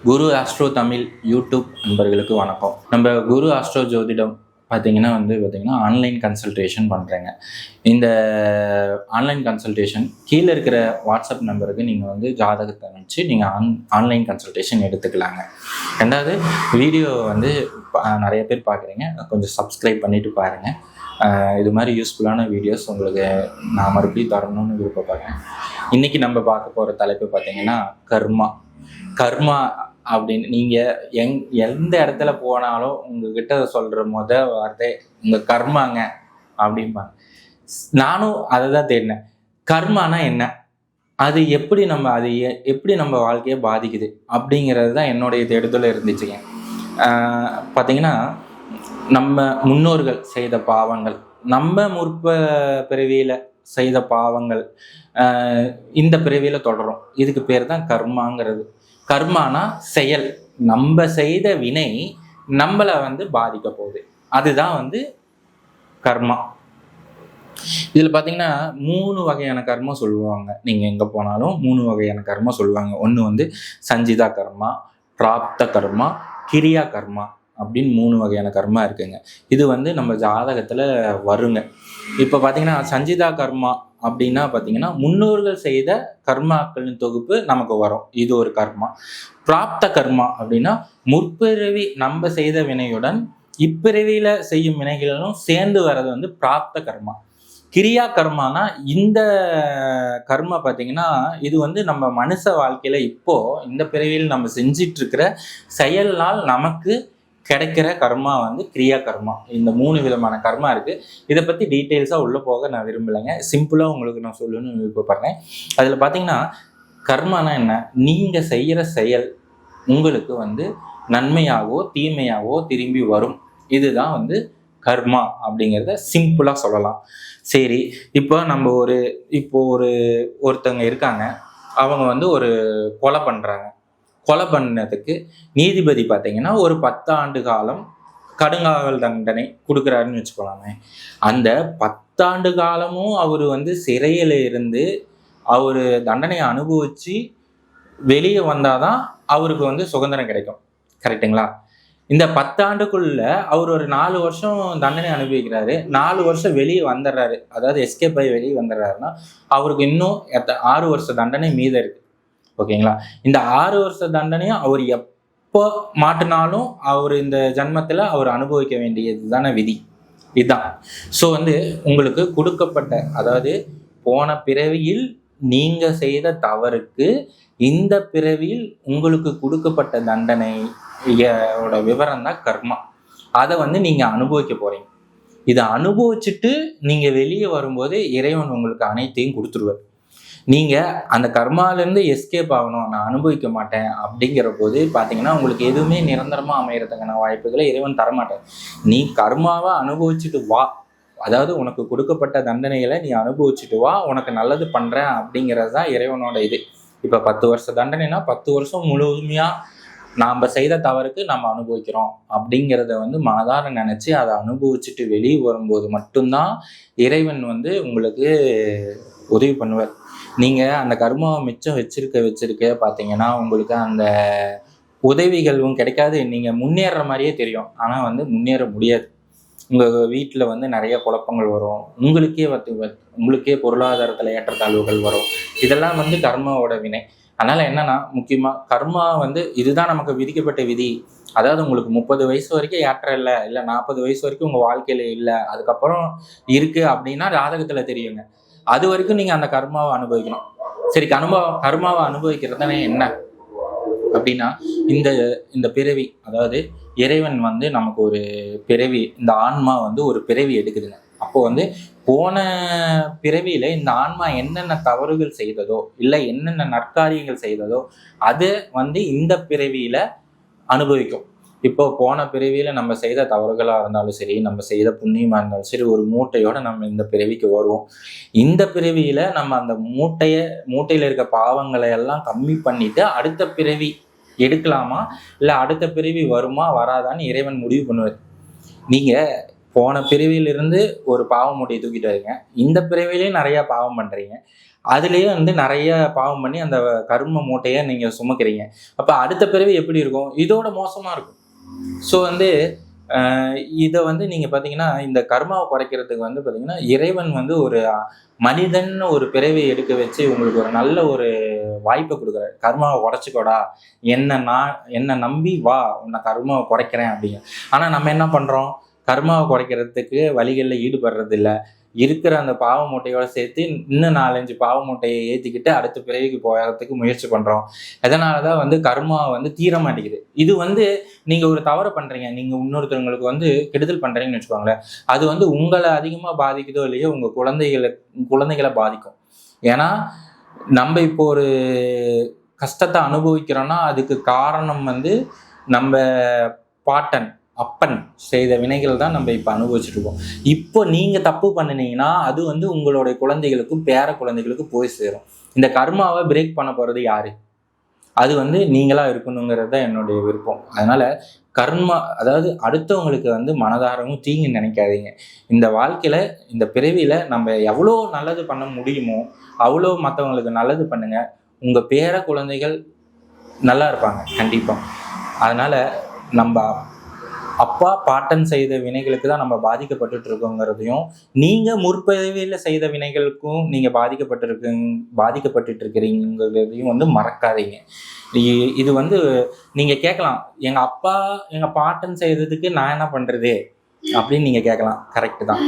குரு astro Tamil YouTube நண்பர்களுக்கு வணக்கம். நம்ம குரு ஆஸ்ட்ரோ ஜோதிடம் பார்த்தீங்கன்னா ஆன்லைன் கன்சல்டேஷன் பண்ணுறேங்க. இந்த ஆன்லைன் கன்சல்டேஷன் கீழே இருக்கிற வாட்ஸ்அப் நம்பருக்கு நீங்கள் ஜாதகத்தை அனுப்பிச்சு நீங்கள் ஆன்லைன் கன்சல்டேஷன் எடுத்துக்கலாங்க. ரெண்டாவது வீடியோ நிறைய பேர் பார்க்குறீங்க, கொஞ்சம் சப்ஸ்கிரைப் பண்ணிவிட்டு பாருங்கள். இது மாதிரி யூஸ்ஃபுல்லான வீடியோஸ் உங்களுக்கு நான் மறுபடியும் தரணும்னு விருப்பப்படுறேன். இன்றைக்கி நம்ம பார்க்க போகிற தலைப்பு பார்த்தீங்கன்னா கர்மா அப்படின்னு. நீங்கள் எந்த இடத்துல போனாலும் உங்ககிட்ட சொல்கிற வார்த்தை உங்கள் கர்மாங்க அப்படிம்பாங்க. நானும் அதை தான் தேடினேன். கர்மானா என்ன, அது எப்படி நம்ம வாழ்க்கையை பாதிக்குது அப்படிங்கிறது தான் என்னுடைய தேடுதல் இருந்துச்சுங்க. பார்த்தீங்கன்னா நம்ம முன்னோர்கள் செய்த பாவங்கள், நம்ம பிறவியில் செய்த பாவங்கள் இந்த பிறவியில் தொடரும். இதுக்கு பேர் தான் கர்மாங்கிறது. கர்மானா செயல், நம்ம செய்த வினை நம்மளை பாதிக்க போகுது, அதுதான் கர்மா. இதில் பார்த்தீங்கன்னா 3 வகையான கர்மா சொல்லுவாங்க. நீங்கள் எங்கே போனாலும் 3 வகையான கர்மா சொல்லுவாங்க. ஒன்று சஞ்சிதா கர்மா, பிராப்த கர்மா, கிரியா கர்மா அப்படின்னு 3 வகையான கர்மா இருக்குங்க. இது நம்ம ஜாதகத்தில் வருங்க. இப்போ பார்த்தீங்கன்னா சஞ்சிதா கர்மா அப்படின்னா பார்த்தீங்கன்னா முன்னோர்கள் செய்த கர்மாக்களின் தொகுப்பு நமக்கு வரும், இது ஒரு கர்மா. பிராப்த கர்மா அப்படின்னா முற்பிறவி நம்ம செய்த வினையுடன் இப்பிறவியில செய்யும் வினைகளும் சேர்ந்து வர்றது பிராப்த கர்மா. கிரியா கர்மானா இந்த கர்மா பார்த்தீங்கன்னா இது நம்ம மனுஷ வாழ்க்கையில இப்போ இந்த பிறவியில் நம்ம செஞ்சிட்டு இருக்கிற செயல்னால் நமக்கு கிடைக்கிற கர்மா கிரியா கர்மா. இந்த 3 விதமான கர்மா இருக்கு. இதை பத்தி டீட்டெயில்ஸாக உள்ள போக நான் விரும்பலைங்க, சிம்பிளா உங்களுக்கு நான் சொல்லணும்னு விருப்பப்படுறேன். அதுல பாத்தீங்கன்னா கர்மானா என்ன, நீங்க செய்யற செயல் உங்களுக்கு நன்மையாகவோ தீமையாகவோ திரும்பி வரும், இதுதான் கர்மா அப்படிங்கிறத சிம்பிளா சொல்லலாம். சரி, இப்போ நம்ம ஒருத்தவங்க இருக்காங்க, அவங்க ஒரு கொலை பண்றாங்க. கொலை பண்ணதுக்கு நீதிபதி பார்த்தீங்கன்னா ஒரு 10 ஆண்டு காலம் கடுங்காவல் தண்டனை கொடுக்குறாருன்னு வச்சுக்கலாமே. அந்த 10 ஆண்டு காலமும் அவர் சிறையில் இருந்து அவர் தண்டனையை அனுபவிச்சு வெளியே வந்தாதான் அவருக்கு சுதந்திரம் கிடைக்கும். கரெக்டுங்களா? இந்த 10 ஆண்டுக்குள்ள அவர் ஒரு 4 வருஷம் தண்டனை அனுபவிக்கிறாரு, 4 வருஷம் வெளியே வந்துடுறாரு, அதாவது எஸ்கேப் ஆகி வெளியே வந்துடுறாருன்னா அவருக்கு இன்னும் 6 வருஷ தண்டனை மீதம் இருக்கு. ஓகேங்களா? இந்த 6 வருஷ தண்டனையும் அவர் எப்போ மாட்டினாலும் அவர் இந்த ஜன்மத்தில் அவர் அனுபவிக்க வேண்டியது தானே விதி. இதுதான். ஸோ உங்களுக்கு கொடுக்கப்பட்ட, அதாவது போன பிறவியில் நீங்க செய்த தவறுக்கு இந்த பிறவியில் உங்களுக்கு கொடுக்கப்பட்ட தண்டனையோட விவரம் தான் கர்மா. அதை நீங்க அனுபவிக்க போறீங்க. இதை அனுபவிச்சுட்டு நீங்க வெளியே வரும்போது இறைவன் உங்களுக்கு அனைத்தையும் கொடுத்துருவார். நீங்க அந்த கர்மாலேருந்து எஸ்கேப் ஆகணும், நான் அனுபவிக்க மாட்டேன் அப்படிங்கிற போது பார்த்தீங்கன்னா உங்களுக்கு எதுவுமே நிரந்தரமா அமையறதுக்கான வாய்ப்புகளை இறைவன் தரமாட்டேன். நீ கர்மாவை அனுபவிச்சுட்டு வா, அதாவது உனக்கு கொடுக்கப்பட்ட தண்டனைகளை நீ அனுபவிச்சுட்டு வா, உனக்கு நல்லது பண்றேன் அப்படிங்கிறது தான் இறைவனோட இது. இப்போ 10 வருஷ தண்டனைனா 10 வருஷம் முழுமையா நாம் செய்த தவறுக்கு நம்ம அனுபவிக்கிறோம் அப்படிங்கிறத மனதார நினைச்சு அதை அனுபவிச்சுட்டு வெளியே வரும்போது மட்டும்தான் இறைவன் உங்களுக்கு உதவி பண்ணுவார். நீங்க அந்த கர்மாவை மிச்சம் வச்சிருக்க பார்த்தீங்கன்னா உங்களுக்கு அந்த உதவிகளும் கிடைக்காது. நீங்க முன்னேற மாதிரியே தெரியும், ஆனா முன்னேற முடியாது. உங்க வீட்டுல நிறைய குழப்பங்கள் வரும், உங்களுக்கே பொருளாதாரத்துல ஏற்றத்தாழ்வுகள் வரும். இதெல்லாம் கர்மாவோட வினை. அதனால என்னன்னா முக்கியமா கர்மா இதுதான் நமக்கு விதிக்கப்பட்ட விதி. அதாவது உங்களுக்கு 30 வயசு வரைக்கும் ஏற்றம் இல்லை, 40 வயசு வரைக்கும் உங்க வாழ்க்கையில இல்லை, அதுக்கப்புறம் இருக்கு அப்படின்னா ஜாதகத்துல தெரியுங்க. அது வரைக்கும் நீங்க அந்த கர்மாவை அனுபவிக்கணும். சரி, கர்மாவை அனுபவிக்கிறதுனா என்ன அப்படின்னா இந்த பிறவி, அதாவது இறைவன் நமக்கு ஒரு பிறவி, இந்த ஆன்மா ஒரு பிறவி எடுக்குதுங்க. அப்போ போன பிறவியில இந்த ஆன்மா என்னென்ன தவறுகள் செய்ததோ இல்லை என்னென்ன நற்காரியங்கள் செய்ததோ அது இந்த பிறவியில அனுபவிக்கும். இப்போ போன பிறவியில நம்ம செய்த தவறுகளா இருந்தாலும் சரி, நம்ம செய்த புண்ணியமா இருந்தாலும் சரி, ஒரு மூட்டையோட நம்ம இந்த பிறவிக்கு வருவோம். இந்த பிறவியில நம்ம அந்த மூட்டையில இருக்க பாவங்களை எல்லாம் கம்மி பண்ணிட்டு அடுத்த பிறவி எடுக்கலாமா இல்லை அடுத்த பிறவி வருமா வராதான்னு இறைவன் முடிவு பண்ணுவார். நீங்க போன பிறவியிலிருந்து ஒரு பாவ மூட்டையை தூக்கிட்டு வரீங்க, இந்த பிறவிலையும் நிறைய பாவம் பண்றீங்க, அதுலயே வந்து நிறைய பாவம் பண்ணி அந்த கர்ம மூட்டையை நீங்க சுமக்கிறீங்க. அப்ப அடுத்த பிறவி எப்படி இருக்கும்? இதோட மோசமா இருக்கும். ஸோ வந்து இதை வந்து நீங்க பாத்தீங்கன்னா இந்த கர்மாவை குறைக்கிறதுக்கு வந்து பாத்தீங்கன்னா இறைவன் வந்து ஒரு மனிதன் ஒரு பிறவி எடுக்க வச்சு உங்களுக்கு ஒரு நல்ல ஒரு வாய்ப்பை கொடுக்குறாரு. கர்மாவை குறைச்சிக்கோடா, என்ன நம்பி வா, உன்னை கர்மாவை குறைக்கிறேன் அப்படிங்க. ஆனா நம்ம என்ன பண்றோம்? கர்மாவை குறைக்கிறதுக்கு வழிகளில் ஈடுபடுறது இல்லை. இருக்கிற அந்த பாவ மூட்டையோட சேர்த்து இன்னும் 4-5 பாவ மூட்டையை ஏற்றிக்கிட்டு அடுத்த பிறவிக்கு போகிறதுக்கு முயற்சி பண்ணுறோம். அதனாலதான் வந்து கர்மாவை வந்து தீர மாட்டேங்குது. இது வந்து நீங்க ஒரு தவறு பண்றீங்க, நீங்க இன்னொருத்தவங்களுக்கு வந்து கெடுதல் பண்றீங்கன்னு வச்சுக்கோங்களேன், அது வந்து உங்களை அதிகமா பாதிக்குதோ இல்லையோ உங்க குழந்தைகளை பாதிக்கும். ஏன்னா நம்ம இப்போ ஒரு கஷ்டத்தை அனுபவிக்கிறோம்னா அதுக்கு காரணம் வந்து நம்ம பாட்டன் அப்பன் செய்த வினைகள் தான் நம்ம இப்ப அனுபவிச்சுட்டு இருக்கோம். இப்போ நீங்க தப்பு பண்ணினீங்கன்னா அது வந்து உங்களுடைய குழந்தைகளுக்கும் பேர குழந்தைகளுக்கும் போய் சேரும். இந்த கர்மாவை பிரேக் பண்ண போறது யாரு? அது வந்து நீங்களா இருக்கணுங்கிறது தான் என்னுடைய விருப்பம். அதனால கர்மா, அதாவது அடுத்தவங்களுக்கு வந்து மனதாரமும் தீங்கு நினைக்காதீங்க. இந்த வாழ்க்கையில இந்த பிறவியில நம்ம எவ்வளோ நல்லது பண்ண முடியுமோ அவ்வளோ மற்றவங்களுக்கு நல்லது பண்ணுங்க. உங்க பேர குழந்தைகள் நல்லா இருப்பாங்க கண்டிப்பா. அதனால நம்ம அப்பா பாட்டன் செய்த வினைகளுக்கு தான் நம்ம பாதிக்கப்பட்டு இருக்கோங்கிறதையும், நீங்க முற்பிறவியில செய்த வினைகளுக்கும் நீங்க பாதிக்கப்பட்டு இருக்கிறீங்கிறதையும் வந்து மறக்காதீங்க. இது வந்து நீங்க கேட்கலாம், எங்க அப்பா எங்க பாட்டன் செய்ததுக்கு நான் என்ன பண்றது அப்படின்னு நீங்க கேட்கலாம். கரெக்ட் தான்.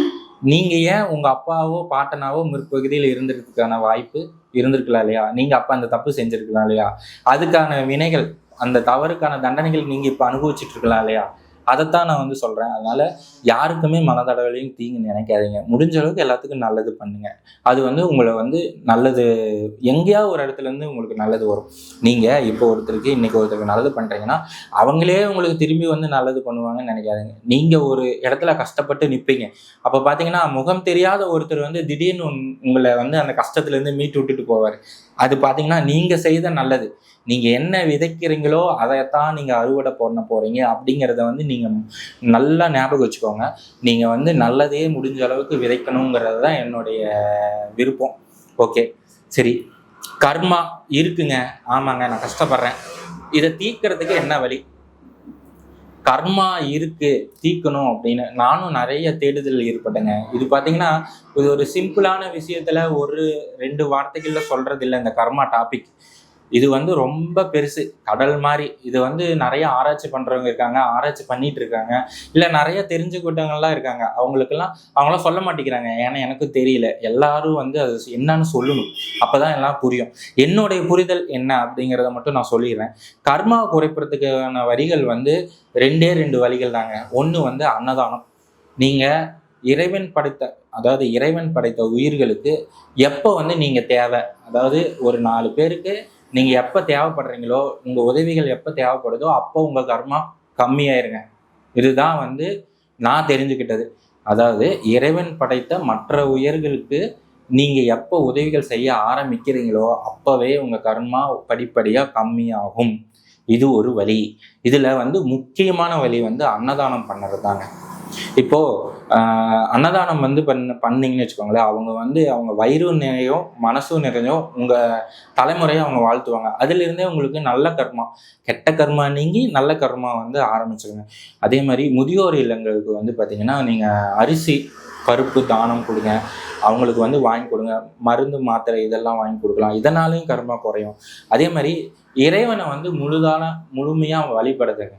நீங்க ஏன் உங்க அப்பாவோ பாட்டனாவோ முற்பகுதியில் இருந்திருக்கிறதுக்கான வாய்ப்பு இருந்திருக்கலாம் இல்லையா? நீங்க அப்பா அந்த தப்பு செஞ்சிருக்கலாம் இல்லையா? அதுக்கான வினைகள், அந்த தவறுக்கான தண்டனைகள் நீங்க இப்ப அனுபவிச்சுட்டு இருக்கலாம் இல்லையா? அதைத்தான் நான் வந்து சொல்றேன். அதனால யாருக்குமே மனதளவிலையும் தீங்கு நினைக்காதீங்க. முடிஞ்ச அளவுக்கு எல்லாத்துக்கும் நல்லது பண்ணுங்க. அது வந்து உங்களை வந்து நல்லது, எங்கேயாவது ஒரு இடத்துல இருந்து உங்களுக்கு நல்லது வரும். நீங்க இப்போ இன்னைக்கு ஒருத்தருக்கு நல்லது பண்றீங்கன்னா அவங்களே உங்களுக்கு திரும்பி வந்து நல்லது பண்ணுவாங்கன்னு நினைக்காதீங்க. நீங்க ஒரு இடத்துல கஷ்டப்பட்டு நிற்பீங்க, அப்ப பாத்தீங்கன்னா முகம் தெரியாத ஒருத்தர் வந்து திடீர்னு உங்களை வந்து அந்த கஷ்டத்துல இருந்து மீட்டு விட்டுட்டு போவார். அது பாத்தீங்கன்னா நீங்க செய்த நல்லது. நீங்க என்ன விதைக்கிறீங்களோ அதைத்தான் நீங்க அறுவடை பண்ண போறீங்க அப்படிங்கிறத வந்து நீங்க நல்லா ஞாபகம் வச்சுக்கோங்க. நீங்க வந்து நல்லதே முடிஞ்ச அளவுக்கு விதைக்கணுங்கிறது தான் என்னுடைய விருப்பம். ஓகே, சரி. கர்மா இருக்குங்க, ஆமாங்க, நான் கஷ்டப்படுறேன், இதை தீர்க்கறதுக்கு என்ன வழி? கர்மா இருக்கு, தீக்கணும் அப்படின்னு நானும் நிறைய தேடுதல் ஏற்பட்டேங்க. இது பாத்தீங்கன்னா இது ஒரு சிம்பிளான விஷயத்துல ஒரு 2 வார்த்தைகள்ல சொல்றது இல்லை. இந்த கர்மா டாபிக் இது வந்து ரொம்ப பெருசு, கடல் மாதிரி. இது வந்து நிறைய ஆராய்ச்சி பண்றவங்க இருக்காங்க, ஆராய்ச்சி பண்ணிட்டு இருக்காங்க, இல்ல நிறைய தெரிஞ்சுக்கிட்டவங்கலாம் இருக்காங்க. அவங்களாம் சொல்ல மாட்டேங்கிறாங்க. ஏன்னா எனக்கு தெரியல. எல்லாரும் வந்து அது என்னன்னு சொல்லணும், அப்பதான் எல்லாம் புரியும். என்னுடைய புரிதல் என்ன அப்படிங்கிறத மட்டும் நான் சொல்லிடுறேன். கர்மாவை குறைப்பதற்கான வரிகள் வந்து 2 வழிகள் தாங்க. ஒண்ணு வந்து அன்னதானம். நீங்க இறைவன் படைத்த உயிர்களுக்கு எப்போ வந்து நீங்க தேவை, அதாவது ஒரு 4 பேருக்கு நீங்க எப்ப தேவைப்படுறீங்களோ, உங்க உதவிகள் எப்ப தேவைப்படுதோ அப்போ உங்க கர்மா கம்மியாயிருங்க. இதுதான் வந்து நான் தெரிஞ்சுக்கிட்டது. அதாவது இறைவன் படைத்த மற்ற உயிர்களுக்கு நீங்க எப்போ உதவிகள் செய்ய ஆரம்பிக்கிறீங்களோ அப்பவே உங்க கர்மா படிப்படியா கம்மியாகும். இது ஒரு வழி. இதுல வந்து முக்கியமான வழி வந்து அன்னதானம் பண்ணுறது தாங்க. இப்போ அன்னதானம் வந்து பண்ணீங்கன்னு வச்சுக்கோங்களேன், அவங்க வயிறு நிறையும் மனசும் நிறையும் உங்க தலைமுறையை அவங்க வாழ்த்துவாங்க. அதுல இருந்தே உங்களுக்கு நல்ல கர்மா, கெட்ட கர்மா நீங்கி நல்ல கர்மா வந்து ஆரம்பிச்சிருங்க. அதே மாதிரி முதியோர் இல்லங்களுக்கு வந்து பாத்தீங்கன்னா நீங்க அரிசி பருப்பு தானம் கொடுங்க, அவங்களுக்கு வந்து வாங்கி கொடுங்க. மருந்து மாத்திரை இதெல்லாம் வாங்கி கொடுக்கலாம், இதனாலையும் கர்மா குறையும். அதே மாதிரி இறைவனை வந்து முழுமையா வழிபடுதுங்க.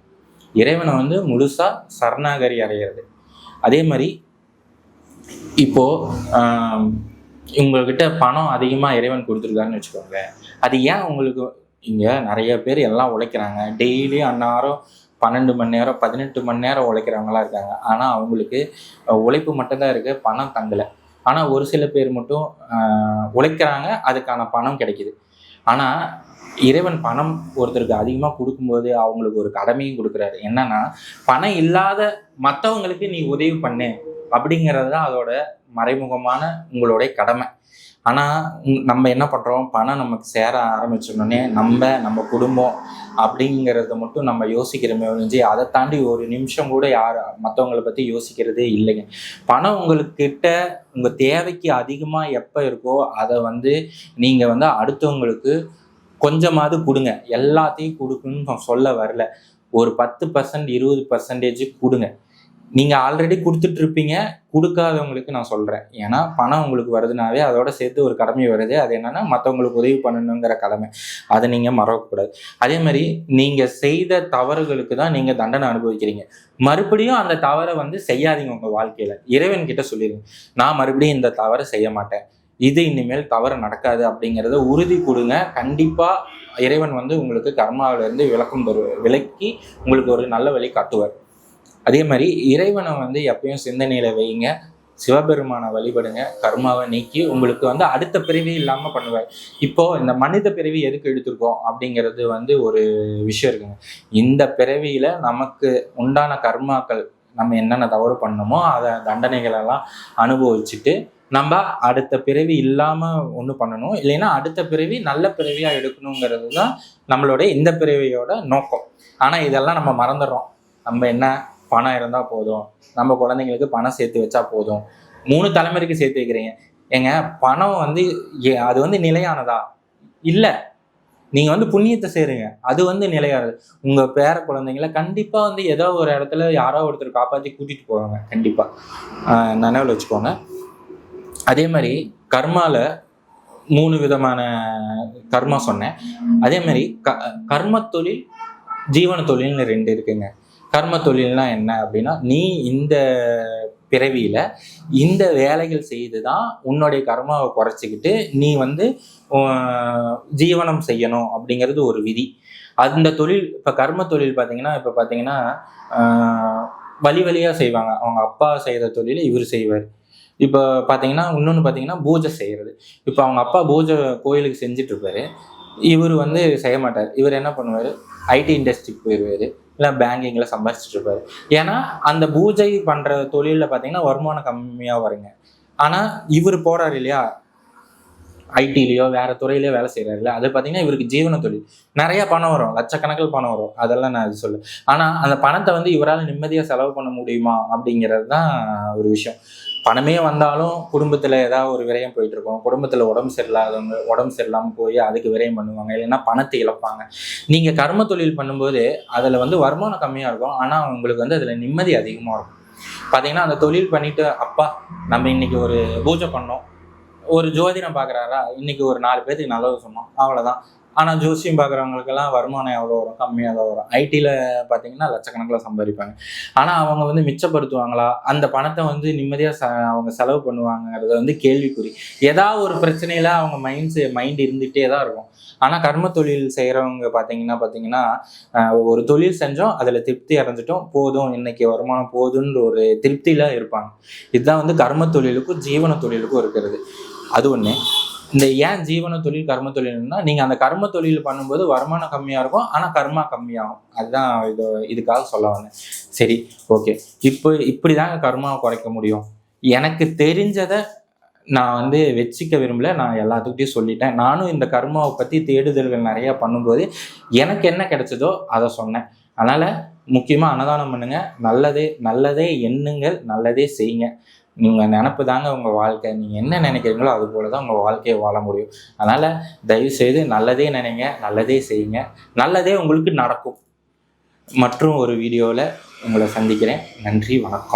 இறைவனை வந்து முழுசா சரணாகரி அடைகிறது. அதே மாதிரி இப்போ உங்ககிட்ட பணம் அதிகமா இறைவன் கொடுத்துருக்காருன்னு வச்சுக்கோங்க, அது ஏன் உங்களுக்கு, இங்க நிறைய பேர் எல்லாம் உழைக்கிறாங்க, டெய்லி அந்நேரம் 12 மணி நேரம் 18 மணி நேரம் உழைக்கிறவங்களா இருக்காங்க. ஆனா அவங்களுக்கு உழைப்பு மட்டும்தான் இருக்கு, பணம் தங்கலை. ஆனா ஒரு சில பேர் மட்டும் உழைக்கிறாங்க, அதுக்கான பணம் கிடைக்குது. ஆனா இறைவன் பணம் ஒருத்தருக்கு அதிகமா கொடுக்கும்போது அவங்களுக்கு ஒரு கடமையும் கொடுக்குறாரு. என்னன்னா, பணம் இல்லாத மற்றவங்களுக்கு நீ உதவி பண்ணு அப்படிங்கிறது தான் அதோட மறைமுகமான உங்களுடைய கடமை. ஆனால் நம்ம என்ன பண்ணுறோம், பணம் நமக்கு சேர ஆரம்பிச்சோடனே நம்ம குடும்பம் அப்படிங்கிறத மட்டும் நம்ம யோசிக்கிறோமே ஒழிஞ்சு அதை தாண்டி ஒரு நிமிஷம் கூட மற்றவங்களை பற்றி யோசிக்கிறதே இல்லைங்க. பணம் உங்களுக்கிட்ட உங்கள் தேவைக்கு அதிகமாக எப்போ இருக்கோ அதை நீங்கள் அடுத்தவங்களுக்கு கொஞ்சமாவது கொடுங்க. எல்லாத்தையும் கொடுக்குன்னு நான் சொல்ல வரல. ஒரு 10% 20% கொடுங்க. நீங்கள் ஆல்ரெடி கொடுத்துட்டு இருப்பீங்க. கொடுக்காதவங்களுக்கு நான் சொல்கிறேன். ஏன்னா பணம் உங்களுக்கு வருதுனாவே அதோட சேர்த்து ஒரு கடமை வருது. அது என்னன்னா மற்றவங்களுக்கு உதவி பண்ணணுங்கிற கடமை. அதை நீங்கள் மறக்கக்கூடாது. அதே மாதிரி நீங்கள் செய்த தவறுகளுக்கு தான் நீங்கள் தண்டனை அனுபவிக்கிறீங்க. மறுபடியும் அந்த தவறை செய்யாதீங்க. உங்கள் வாழ்க்கையில் இறைவன் கிட்ட சொல்லிடுங்க, நான் மறுபடியும் இந்த தவறை செய்ய மாட்டேன், இது இனிமேல் தவறு நடக்காது அப்படிங்கிறத உறுதி கொடுங்க. கண்டிப்பாக இறைவன் உங்களுக்கு கர்மாவிலிருந்து விலக்கி உங்களுக்கு ஒரு நல்ல வழி காட்டுவார். அதே மாதிரி இறைவனை எப்பயும் சிந்தனையில வைங்க, சிவபெருமானை வழிபடுங்க, கர்மாவை நீக்கி உங்களுக்கு அடுத்த பிறவி இல்லாமல் பண்ணுவார். இப்போ இந்த மனித பிறவி எதுக்கு எடுத்திருக்கோம் அப்படிங்கிறது ஒரு விஷயம் இருக்குங்க. இந்த பிறவியில நமக்கு உண்டான கர்மாக்கள், நம்ம என்னென்ன தவறு பண்ணணுமோ அதை தண்டனைகளெல்லாம் அனுபவிச்சுட்டு நம்ம அடுத்த பிறவி இல்லாமல் ஒன்று பண்ணணும், இல்லைன்னா அடுத்த பிறவி நல்ல பிறவியாக எடுக்கணுங்கிறது தான் நம்மளுடைய இந்த பிறவியோட நோக்கம். ஆனால் இதெல்லாம் நம்ம மறந்துடுறோம். நம்ம என்ன, பணம் இருந்தால் போதும், நம்ம குழந்தைங்களுக்கு பணம் சேர்த்து வச்சா போதும், 3 தலைமுறைக்கு சேர்த்து வைக்கிறீங்க. ஏங்க பணம் அது நிலையானதா? இல்லை. நீங்கள் புண்ணியத்தை சேருங்க, அது நிலையானது. உங்கள் பேர குழந்தைங்கள கண்டிப்பாக ஏதோ ஒரு இடத்துல யாரோ ஒருத்தர் காப்பாற்றி கூட்டிகிட்டு போவாங்க. கண்டிப்பாக நினைவில் வச்சுக்கோங்க. அதே மாதிரி கர்மால 3 விதமான கர்மா சொன்னேன். அதே மாதிரி கர்ம தொழில், ஜீவன தொழில்னு 2 இருக்குங்க. கர்ம தொழில்னா என்ன அப்படின்னா, நீ இந்த பிறவியில இந்த வேலைகள் செய்து தான் உன்னுடைய கர்மாவை குறைச்சிக்கிட்டு நீ ஜீவனம் செய்யணும் அப்படிங்கிறது ஒரு விதி. அந்த தொழில் இப்போ கர்ம தொழில் பார்த்தீங்கன்னா வழியாக செய்வாங்க. அவங்க அப்பா செய்கிற தொழிலை இவர் செய்வார். இப்போ பார்த்தீங்கன்னா இன்னொன்று பார்த்தீங்கன்னா பூஜை செய்கிறது. இப்போ அவங்க அப்பா பூஜை கோயிலுக்கு செஞ்சுட்டு இருப்பாரு, இவர் செய்ய மாட்டார். இவர் என்ன பண்ணுவார், ஐடி இண்டஸ்ட்ரிக்கு போயிடுவார், இல்லை பேங்கிங்கில் சம்பாதிச்சுட்டு இருப்பார். ஏன்னா அந்த பூஜை பண்ணுற தொழிலில் பார்த்தீங்கன்னா வருமானம் கம்மியாக வருங்க. ஆனால் இவர் போகிறார் இல்லையா, ஐடிலையோ வேறு துறையிலையோ வேலை செய்கிறாரு இல்லை, அது பார்த்தீங்கன்னா இவருக்கு ஜீவன தொழில். நிறைய பணம் வரும், லட்சக்கணக்கில் பணம் வரும். அதெல்லாம் நான் அது சொல்ல. ஆனால் அந்த பணத்தை இவரால் நிம்மதியாக செலவு பண்ண முடியுமா அப்படிங்கிறது தான் ஒரு விஷயம். பணமே வந்தாலும் குடும்பத்தில் ஏதாவது ஒரு விரயம் போயிட்டு இருக்கும். குடும்பத்தில் உடம்பு சரியில்லாமல் போய் அதுக்கு விரயம் பண்ணுவாங்க, இல்லைன்னா பணத்தை இழப்பாங்க. நீங்கள் கர்ம தொழில் பண்ணும்போது அதில் வருமானம் கம்மியாக இருக்கும், ஆனால் உங்களுக்கு அதில் நிம்மதி அதிகமாக இருக்கும். பார்த்தீங்கன்னா அந்த தொழில் பண்ணிட்டு, அப்பா நம்ம இன்னைக்கு ஒரு பூஜை பண்ணோம், ஒரு ஜோதிடம் பார்க்குறாரா, இன்னைக்கு ஒரு 4 பேருக்கு நல்லது சொன்னோம், அவ்வளோதான். ஆனால் ஜோசியம் பார்க்குறவங்களுக்கெல்லாம் வருமானம் எவ்வளோ வரும், கம்மியாக தான் வரும். ஐடியில் பார்த்தீங்கன்னா லட்சக்கணக்கில் சம்பாதிப்பாங்க. ஆனால் அவங்க மிச்சப்படுத்துவாங்களா, அந்த பணத்தை நிம்மதியாக அவங்க செலவு பண்ணுவாங்கிறது கேள்விக்குறி. ஏதாவது ஒரு பிரச்சனையில் அவங்க மைண்ட் இருந்துகிட்டே தான் இருக்கும். ஆனால் கர்ம தொழில் செய்கிறவங்க பார்த்தீங்கன்னா ஒரு தொழில் செஞ்சோம், அதில் திருப்தி அடைஞ்சிட்டோம், போதும் இன்னைக்கு வருமானம் போதுன்ற ஒரு திருப்தியில் இருப்பாங்க. இதுதான் கர்ம தொழிலுக்கும் ஜீவன தொழிலுக்கும் இருக்கிறது. அது ஒன்று. இந்த ஏன் ஜீவன தொழில் கர்ம தொழில்னா, நீங்கள் அந்த கர்ம தொழில் பண்ணும்போது வருமானம் கம்மியாக இருக்கும், ஆனால் கர்மா கம்மியாகும். அதுதான் இதுக்காக சொல்ல வந்தேன். சரி, ஓகே. இப்படி தாங்க கர்மாவை குறைக்க முடியும். எனக்கு தெரிஞ்சதை நான் வச்சுக்க விரும்பல, நான் எல்லாத்துக்கிட்டையும் சொல்லிட்டேன். நானும் இந்த கர்மாவை பற்றி தேடுதல்கள் நிறையா பண்ணும்போது எனக்கு என்ன கிடைச்சதோ அதை சொன்னேன். அதனால் முக்கியமாக அன்னதானம் பண்ணுங்க, நல்லதே எண்ணுங்கள், நல்லதே செய்யுங்க. நீங்கள் நினப்பு தாங்க உங்கள் வாழ்க்கை. நீங்கள் என்ன நினைக்கிறீங்களோ அது போல தான் உங்கள் வாழ்க்கையை வாழ முடியும். அதனால் தயவுசெய்து நல்லதே நினைங்க, நல்லதே செய்யுங்க, நல்லதே உங்களுக்கு நடக்கும். மற்றும் ஒரு வீடியோவில் உங்களை சந்திக்கிறேன். நன்றி, வணக்கம்.